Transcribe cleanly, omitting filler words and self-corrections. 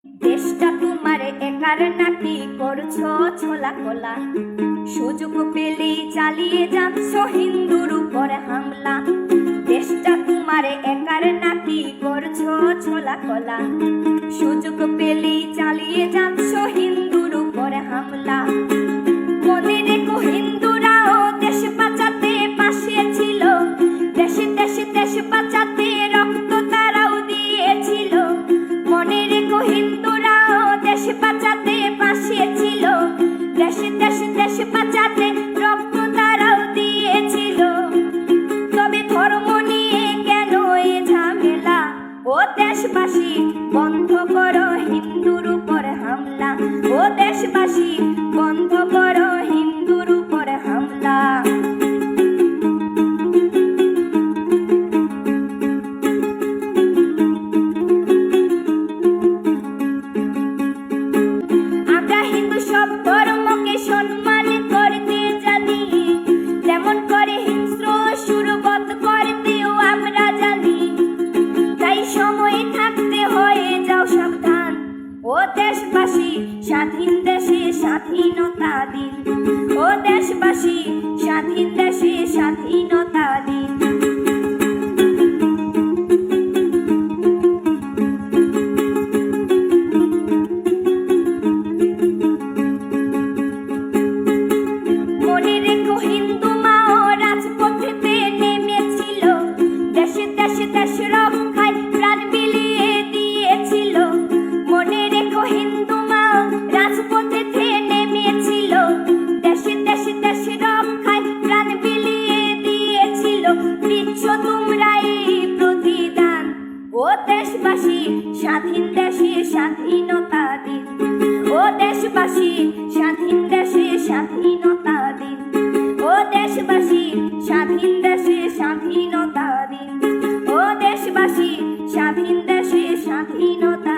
দেশটা তোমার একার নাকি করছো ছোলা কোলা, সুযোগ পেলেই চালিয়ে যাচ্ছ হিন্দুর উপরে হামলা। দেশটা তোমার একার নাকি করছো ছোলা কোলা, সুযোগ পেলেই চালিয়ে যাচ্ছ হিন্দুর উপরে হামলা। মনে রেখো হিন্দুরাও দেশ বাঁচাতে পাশে ছিল, দেশে দেশে দেশ বাঁচাতে রক্ত তারাও দিয়েছিল। মনে রেখো হিন্দুরাও দেশ বাঁচাতে পাশে ছিল, দেশে দেশে দেশ বাঁচাতে রক্ত তারাও দিয়েছিল। তবে ধর্ম নিয়ে কেন এ ঝামেলা? ও দেশবাসী বন্ধ করো হিন্দুর উপর হামলা, ও দেশবাসী বন্ধ করো হিন্দুর উপর হামলা। আমরা হিন্দু সব ধর্মকে সম্মান করতে জানি, যেমন করে হিংস্র সুরবধ করতেও আমরা জানি। তাই সময় থাকতে হয়ে যাও সাবধান, ও দেশবাসী স্বাধীন দেশে স্বাধীনতা দিন, ও দেশবাসী স্বাধীন দেশে স্বাধীনতা দিন। মনে রেখো হিন্দু মাও রাজপথেতে নেমেছিল, দেশে দেশে দেশ রক্ষায় প্রাণ বিলিয়ে দিয়েছিল। মনে রেখো হিন্দু মাও রাজপথেতে নেমেছিল, দেশে দেশে দেশ রক্ষায় প্রাণ বিলিয়ে দিয়েছিল। দিচ্ছ তোমরা এই প্রতিদান, ও দেশবাসী স্বাধীন দেশে স্বাধীনতা দিন, ও দেশবাসী স্বাধীন দেশে স্বাধীনতা দিন, ও দেশবাসী স্বাধীন দেশে স্বাধীনতা দিন, ও দেশবাসী স্বাধীন দেশে স্বাধীনতা